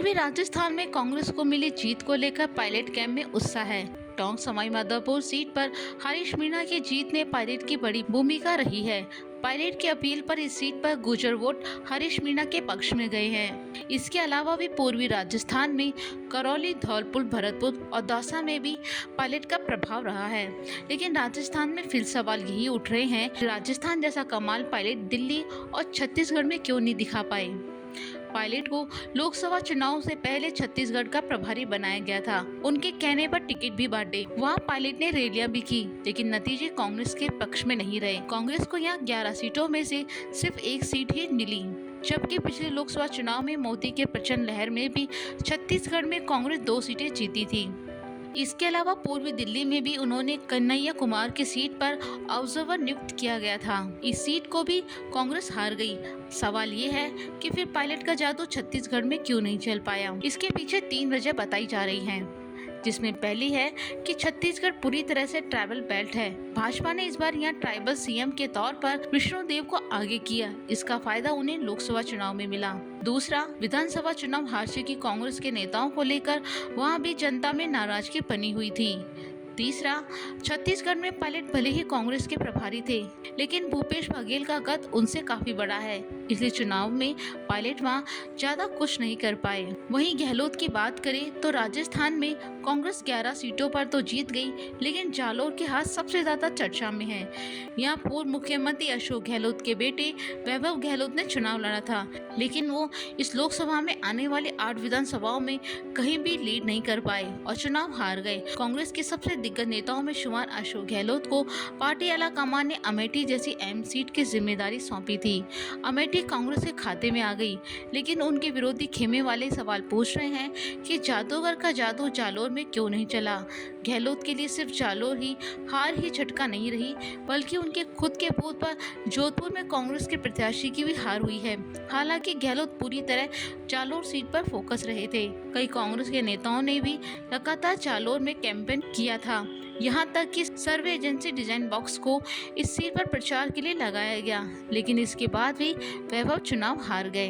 पूर्वी राजस्थान में कांग्रेस को मिली जीत को लेकर पायलट कैंप में उत्साह है। टोंक सवाई माधोपुर सीट पर हरीश मीणा की जीत ने पायलट की बड़ी भूमिका रही है। पायलट की अपील पर इस सीट पर गुर्जर वोट हरीश मीणा के पक्ष में गए हैं। इसके अलावा भी पूर्वी राजस्थान में करौली, धौलपुर, भरतपुर और दौसा में भी पायलट का प्रभाव रहा है। लेकिन राजस्थान में फिर सवाल यही उठ रहे हैं, राजस्थान जैसा कमाल पायलट दिल्ली और छत्तीसगढ़ में क्यों नहीं दिखा पाए। पायलट को लोकसभा चुनाव से पहले छत्तीसगढ़ का प्रभारी बनाया गया था। उनके कहने पर टिकट भी बांटे। वहाँ पायलट ने रैलियां भी की, लेकिन नतीजे कांग्रेस के पक्ष में नहीं रहे। कांग्रेस को यहाँ 11 सीटों में से सिर्फ एक सीट ही मिली, जबकि पिछले लोकसभा चुनाव में मोदी के प्रचंड लहर में भी छत्तीसगढ़ में कांग्रेस 2 सीटें जीती थी। इसके अलावा पूर्वी दिल्ली में भी उन्होंने कन्हैया कुमार की सीट पर ऑब्जर्वर नियुक्त किया गया था। इस सीट को भी कांग्रेस हार गई। सवाल ये है कि फिर पायलट का जादू छत्तीसगढ़ में क्यों नहीं चल पाया। इसके पीछे 3 वजह बताई जा रही हैं, जिसमें पहली है कि छत्तीसगढ़ पूरी तरह से ट्राइबल बेल्ट है। भाजपा ने इस बार यहाँ ट्राइबल सीएम के तौर पर विष्णुदेव को आगे किया। इसका फायदा उन्हें लोकसभा चुनाव में मिला। दूसरा, विधानसभा चुनाव हार चुकी कांग्रेस के नेताओं को लेकर वहाँ भी जनता में नाराजगी बनी हुई थी। तीसरा, छत्तीसगढ़ में पायलट भले ही कांग्रेस के प्रभारी थे, लेकिन भूपेश बघेल का कद उनसे काफी बड़ा है, इसलिए चुनाव में पायलट वहाँ ज्यादा कुछ नहीं कर पाए। वहीं गहलोत की बात करें तो राजस्थान में कांग्रेस 11 सीटों पर तो जीत गई, लेकिन जालोर के हाथ सबसे ज्यादा चर्चा में है। यहाँ पूर्व मुख्यमंत्री अशोक गहलोत के बेटे वैभव गहलोत ने चुनाव लड़ा था, लेकिन वो इस लोकसभा में आने वाले 8 विधानसभाओं में कहीं भी लीड नहीं कर पाए और चुनाव हार गए। कांग्रेस के सबसे दिग्गज नेताओं में शुमार अशोक गहलोत को पार्टी आला कमान ने अमेठी जैसी अहम सीट की जिम्मेदारी सौंपी थी। अमेठी कांग्रेस के खाते में आ गई, लेकिन उनके विरोधी खेमे वाले सवाल पूछ रहे हैं कि जादूगर का जादू जालोर में क्यों नहीं चला। गहलोत के लिए सिर्फ जालोर ही हार ही झटका नहीं रही, बल्कि उनके खुद के बूथ पर जोधपुर में कांग्रेस के प्रत्याशी की भी हार हुई है। हालांकि गहलोत पूरी तरह जालोर सीट पर फोकस रहे थे। कई कांग्रेस के नेताओं ने भी लगातार जालोर में कैंपेन किया था। यहाँ तक कि सर्वे एजेंसी डिजाइन बॉक्स को इस सीट पर प्रचार के लिए लगाया गया, लेकिन इसके बाद भी वैभव चुनाव हार गए।